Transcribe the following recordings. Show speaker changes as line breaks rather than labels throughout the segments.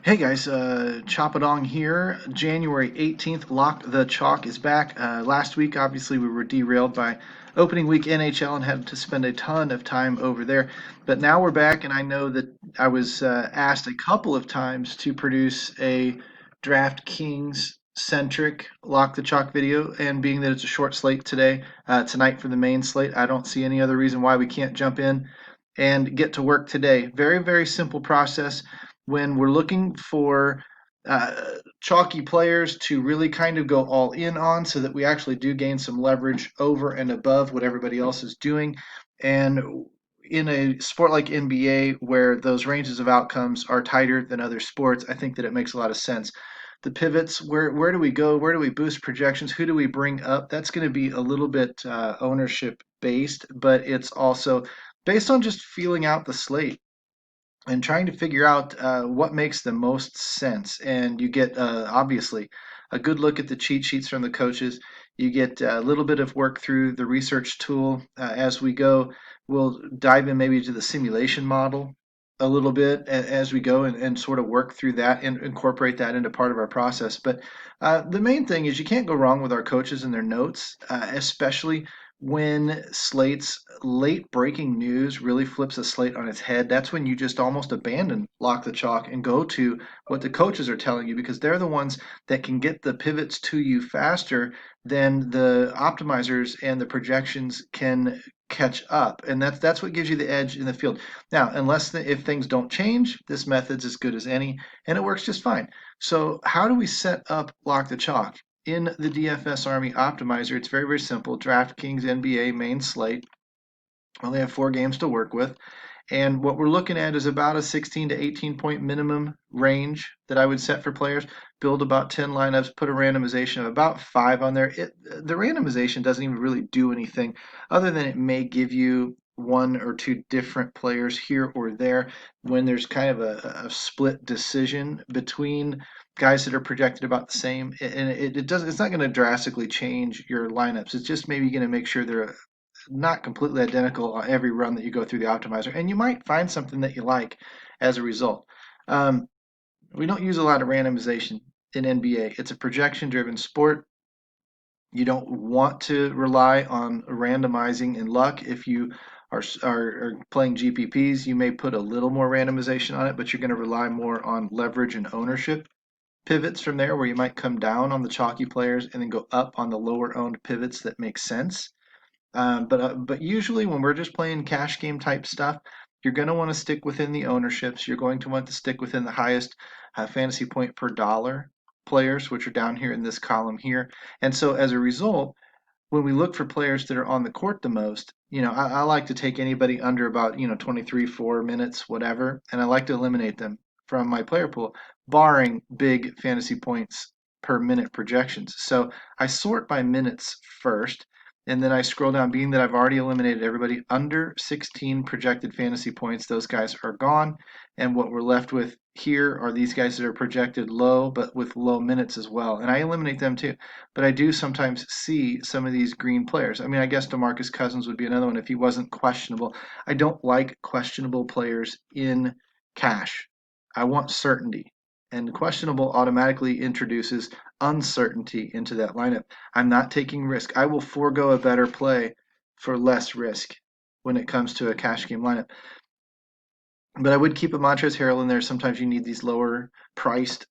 Hey guys, Choppadong here. January 18th, Lock the Chalk is back. Last week, obviously, we were derailed by opening week NHL and had to spend a ton of time over there. But now we're back, and I know that I was asked a couple of times to produce a DraftKings centric Lock the Chalk video. And being that it's a short slate tonight for the main slate, I don't see any other reason why we can't jump in and get to work today. Very, very simple process when we're looking for chalky players to really kind of go all in on so that we actually do gain some leverage over and above what everybody else is doing. And in a sport like NBA, where those ranges of outcomes are tighter than other sports, I think that it makes a lot of sense. The pivots, where do we go? Where do we boost projections? Who do we bring up? That's going to be a little bit ownership based, but it's also based on just feeling out the slate and trying to figure out what makes the most sense. And you get obviously a good look at the cheat sheets from the coaches. You get a little bit of work through the research tool as we go. We'll dive in maybe to the simulation model a little bit as we go and sort of work through that and incorporate that into part of our process. But the main thing is you can't go wrong with our coaches and their notes, especially when slates late breaking news really flips a slate on its head. That's when you just almost abandon Lock the Chalk and go to what the coaches are telling you, because they're the ones that can get the pivots to you faster than the optimizers and the projections can catch up. And that's what gives you the edge in the field. Now, if things don't change, this method's as good as any, and it works just fine. So how do we set up Lock the Chalk? In the DFS Army Optimizer, it's very, very simple. DraftKings NBA main slate. Only have 4 games to work with. And what we're looking at is about a 16 to 18 point minimum range that I would set for players. Build about 10 lineups, put a randomization of about 5 on there. The randomization doesn't even really do anything other than it may give you 1 or 2 different players here or there when there's kind of a split decision between guys that are projected about the same. And it's not going to drastically change your lineups. It's just maybe going to make sure they're not completely identical on every run that you go through the optimizer, and you might find something that you like as a result. Um, we don't use a lot of randomization in NBA. It's a projection-driven sport. You don't want to rely on randomizing and luck. If you are playing GPPs, you may put a little more randomization on it, but you're going to rely more on leverage and ownership pivots from there, where you might come down on the chalky players and then go up on the lower owned pivots that make sense. But usually when we're just playing cash game type stuff, you're going to want to stick within the ownerships. You're going to want to stick within the highest fantasy point per dollar players, which are down here in this column here. And so as a result, when we look for players that are on the court the most, I like to take anybody under about 23, 4 minutes, whatever, and I like to eliminate them from my player pool, barring big fantasy points per minute projections. So I sort by minutes first, and then I scroll down. Being that I've already eliminated everybody under 16 projected fantasy points, those guys are gone. And what we're left with here are these guys that are projected low, but with low minutes as well. And I eliminate them too. But I do sometimes see some of these green players. I mean, I guess DeMarcus Cousins would be another one if he wasn't questionable. I don't like questionable players in cash. I want certainty. And questionable automatically introduces uncertainty into that lineup. I'm not taking risk. I will forego a better play for less risk when it comes to a cash game lineup. But I would keep a Montrezl Harrell in there. Sometimes you need these lower priced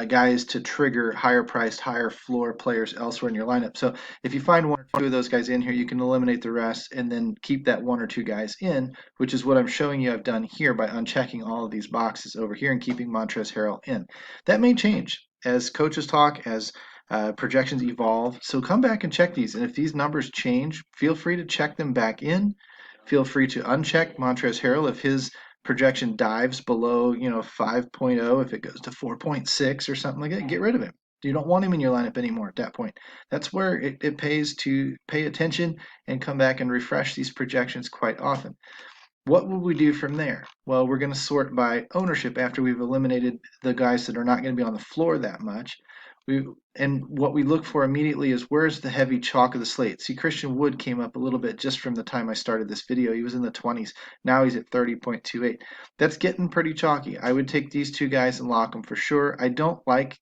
guys to trigger higher priced, higher floor players elsewhere in your lineup. So if you find 1 or 2 of those guys in here, you can eliminate the rest and then keep that 1 or 2 guys in, which is what I'm showing you I've done here by unchecking all of these boxes over here and keeping Montrezl Harrell in. That may change as coaches talk, as projections evolve. So come back and check these. And if these numbers change, feel free to check them back in. Feel free to uncheck Montrezl Harrell if his projection dives below, 5.0, if it goes to 4.6 or something like that, get rid of him. You don't want him in your lineup anymore at that point. That's where it pays to pay attention and come back and refresh these projections quite often. What will we do from there? Well, we're going to sort by ownership after we've eliminated the guys that are not going to be on the floor that much. And what we look for immediately is where's the heavy chalk of the slate. See, Christian Wood came up a little bit just from the time I started this video. He was in the 20s. Now he's at 30.28. That's getting pretty chalky. I would take these two guys and lock them for sure. I don't like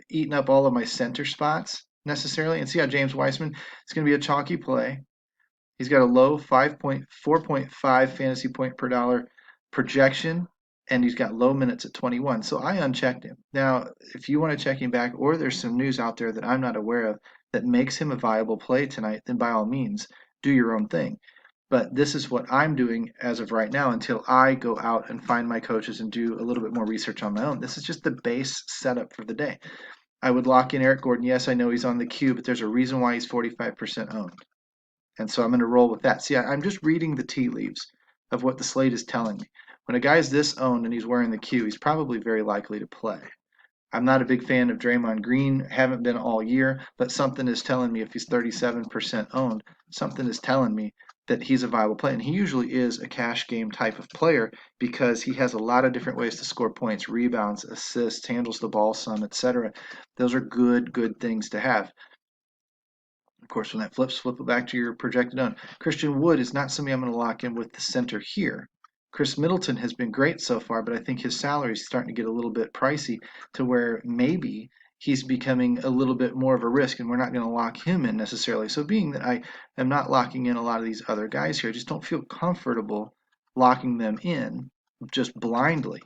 eating up all of my center spots necessarily. And see how James Weissman is going to be a chalky play. He's got a low 4.5 fantasy point per dollar projection, and he's got low minutes at 21. So I unchecked him. Now, if you want to check him back, or there's some news out there that I'm not aware of that makes him a viable play tonight, then by all means, do your own thing. But this is what I'm doing as of right now until I go out and find my coaches and do a little bit more research on my own. This is just the base setup for the day. I would lock in Eric Gordon. Yes, I know he's on the queue, but there's a reason why he's 45% owned. And so I'm going to roll with that. See, I'm just reading the tea leaves of what the slate is telling me. When a guy's this owned and he's wearing the Q, he's probably very likely to play. I'm not a big fan of Draymond Green, haven't been all year, but something is telling me if he's 37% owned, something is telling me that he's a viable play. And he usually is a cash game type of player because he has a lot of different ways to score points, rebounds, assists, handles the ball some, etc. Those are good things to have. Of course, when that flips, flip it back to your projected own. Christian Wood is not somebody I'm going to lock in with the center here. Chris Middleton has been great so far, but I think his salary is starting to get a little bit pricey to where maybe he's becoming a little bit more of a risk, and we're not going to lock him in necessarily. So being that I am not locking in a lot of these other guys here, I just don't feel comfortable locking them in just blindly.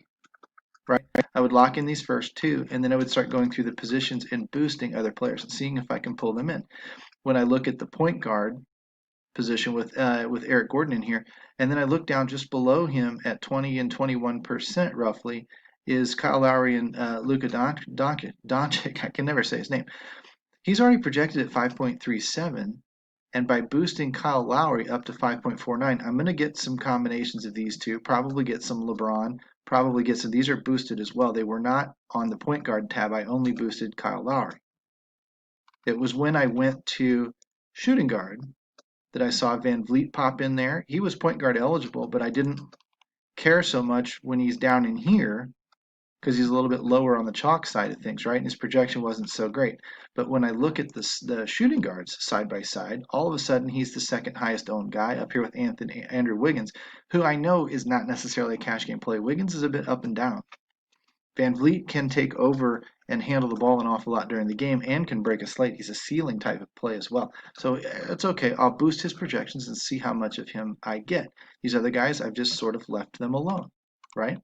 Right? I would lock in these first two, and then I would start going through the positions and boosting other players and seeing if I can pull them in. When I look at the point guard position with Eric Gordon in here, and then I look down just below him at 20 and 21% roughly is Kyle Lowry and Luka Doncic. I can never say his name. He's already projected at 5.37, and by boosting Kyle Lowry up to 5.49, I'm going to get some combinations of these two. Probably get some LeBron. Probably get some. These are boosted as well. They were not on the point guard tab. I only boosted Kyle Lowry. It was when I went to shooting guard that I saw Van Vliet pop in there. He was point guard eligible, but I didn't care so much when he's down in here because he's a little bit lower on the chalk side of things, right? And his projection wasn't so great. But when I look at the shooting guards side by side, all of a sudden he's the second highest owned guy up here with Andrew Wiggins, who I know is not necessarily a cash game play. Wiggins is a bit up and down. Van Vliet can take over and handle the ball an awful lot during the game and can break a slate. He's a ceiling type of play as well. So it's okay. I'll boost his projections and see how much of him I get. These other guys, I've just sort of left them alone, right?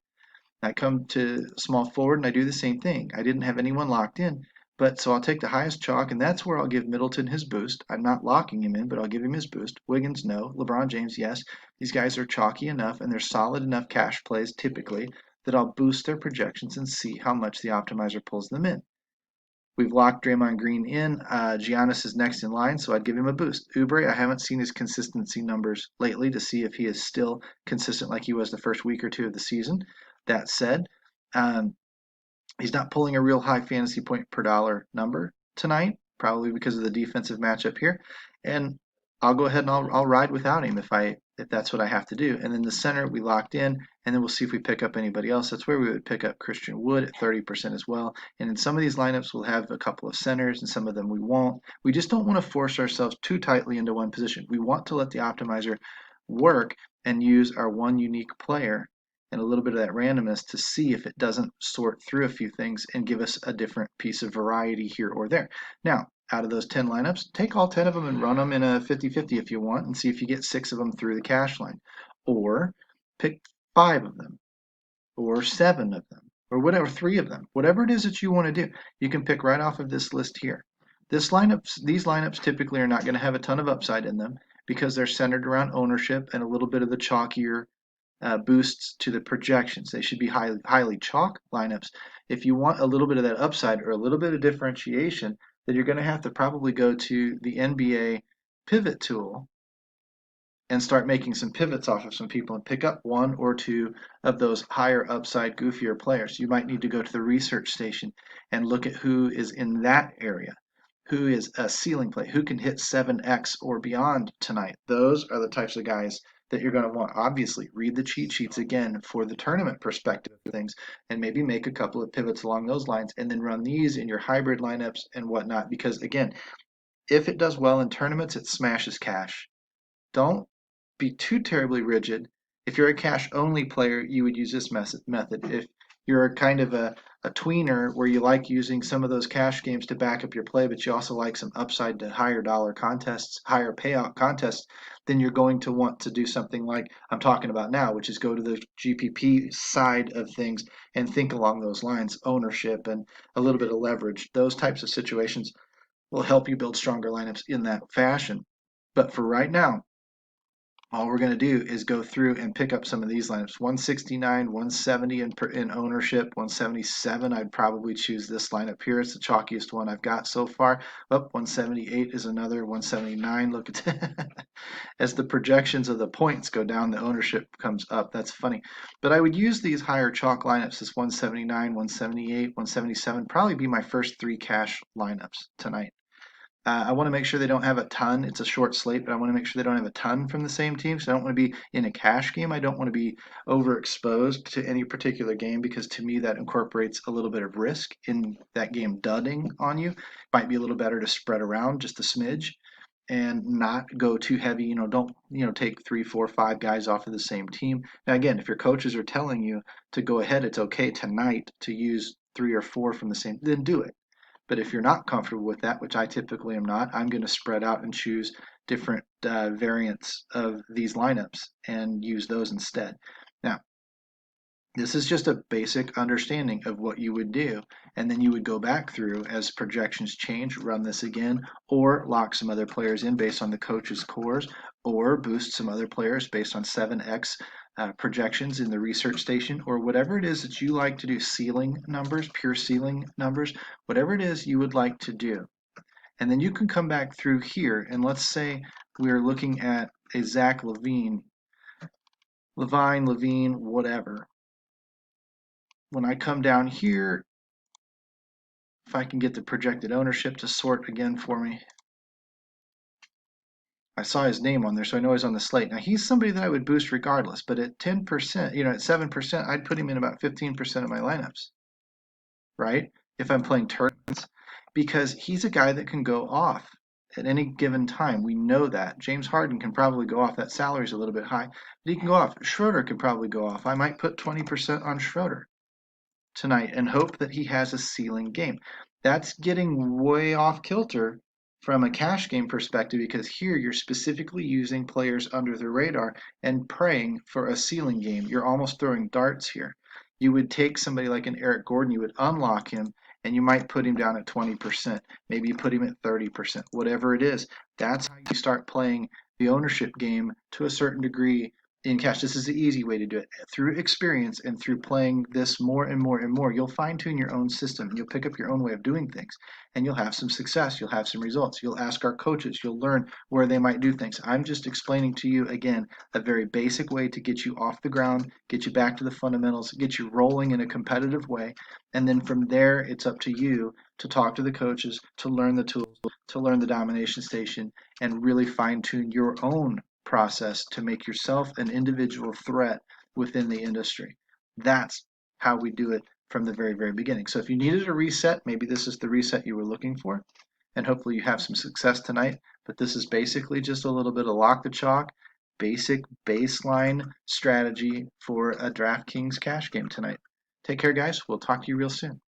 I come to small forward and I do the same thing. I didn't have anyone locked in, but so I'll take the highest chalk and that's where I'll give Middleton his boost. I'm not locking him in, but I'll give him his boost. Wiggins, no. LeBron James, yes. These guys are chalky enough and they're solid enough cash plays typically that I'll boost their projections and see how much the optimizer pulls them in. We've locked Draymond Green in. Giannis is next in line, so I'd give him a boost. Oubre, I haven't seen his consistency numbers lately to see if he is still consistent like he was the first week or two of the season. That said, um, he's not pulling a real high fantasy point per dollar number tonight, probably because of the defensive matchup here. And I'll go ahead and I'll ride without him if that's what I have to do. And then the center we locked in, and then we'll see if we pick up anybody else. That's where we would pick up Christian Wood at 30% as well. And in some of these lineups, we'll have a couple of centers, and some of them we won't. We just don't want to force ourselves too tightly into one position. We want to let the optimizer work and use our one unique player and a little bit of that randomness to see if it doesn't sort through a few things and give us a different piece of variety here or there. Now, out of those 10 lineups, take all 10 of them and run them in a 50-50 if you want and see if you get 6 of them through the cash line. Or pick 5 of them or 7 of them or whatever, 3 of them. Whatever it is that you want to do, you can pick right off of this list here. These lineups typically are not going to have a ton of upside in them because they're centered around ownership and a little bit of the chalkier boosts to the projections. They should be highly chalk lineups. If you want a little bit of that upside or a little bit of differentiation, then you're going to have to probably go to the NBA pivot tool and start making some pivots off of some people and pick up 1 or 2 of those higher upside, goofier players. You might need to go to the research station and look at who is in that area, who is a ceiling play, who can hit 7x or beyond tonight. Those are the types of guys that you're going to want. Obviously, read the cheat sheets again for the tournament perspective of things, and maybe make a couple of pivots along those lines, and then run these in your hybrid lineups and whatnot. Because again, if it does well in tournaments, it smashes cash. Don't be too terribly rigid. If you're a cash only player, you would use this method. If you're kind of a tweener where you like using some of those cash games to back up your play, but you also like some upside to higher dollar contests, higher payout contests, then you're going to want to do something like I'm talking about now, which is go to the GPP side of things and think along those lines, ownership and a little bit of leverage. Those types of situations will help you build stronger lineups in that fashion. But for right now, all we're going to do is go through and pick up some of these lineups. 169, 170 in ownership, 177. I'd probably choose this lineup here. It's the chalkiest one I've got so far. Up, 178 is another. 179. Look at as the projections of the points go down, the ownership comes up. That's funny. But I would use these higher chalk lineups, this 179, 178, 177, probably be my first three cash lineups tonight. I want to make sure they don't have a ton. It's a short slate, but I want to make sure they don't have a ton from the same team. So I don't want to be in a cash game. I don't want to be overexposed to any particular game because to me that incorporates a little bit of risk in that game dudding on you. Might be a little better to spread around just a smidge and not go too heavy. Don't take three, four, five guys off of the same team. Now again, if your coaches are telling you to go ahead, it's okay tonight to use three or four from the same, then do it. But if you're not comfortable with that, which I typically am not, I'm going to spread out and choose different variants of these lineups and use those instead. Now, this is just a basic understanding of what you would do. And then you would go back through as projections change, run this again, or lock some other players in based on the coach's cores, or boost some other players based on 7x projections in the research station, or whatever it is that you like to do, ceiling numbers, pure ceiling numbers, whatever it is you would like to do. And then you can come back through here, and let's say we're looking at a Zach Levine, whatever. When I come down here, if I can get the projected ownership to sort again for me. I saw his name on there, so I know he's on the slate. Now, he's somebody that I would boost regardless, but at 10%, at 7%, I'd put him in about 15% of my lineups, right? If I'm playing tournaments, because he's a guy that can go off at any given time. We know that. James Harden can probably go off. That salary's a little bit high, but he can go off. Schroeder can probably go off. I might put 20% on Schroeder tonight and hope that he has a ceiling game. That's getting way off kilter from a cash game perspective because here you're specifically using players under the radar and praying for a ceiling game. You're almost throwing darts here. You would take somebody like an Eric Gordon, you would unlock him, and you might put him down at 20%. Maybe you put him at 30%, whatever it is. That's how you start playing the ownership game to a certain degree in cash. This is the easy way to do it. Through experience and through playing this more and more and more, you'll fine tune your own system. You'll pick up your own way of doing things and you'll have some success. You'll have some results. You'll ask our coaches. You'll learn where they might do things. I'm just explaining to you, again, a very basic way to get you off the ground, get you back to the fundamentals, get you rolling in a competitive way. And then from there, it's up to you to talk to the coaches, to learn the tools, to learn the domination station, and really fine tune your own process to make yourself an individual threat within the industry. That's how we do it from the very, very beginning. So if you needed a reset, maybe this is the reset you were looking for, and hopefully you have some success tonight. But this is basically just a little bit of lock the chalk, basic baseline strategy for a DraftKings cash game tonight. Take care, guys. We'll talk to you real soon.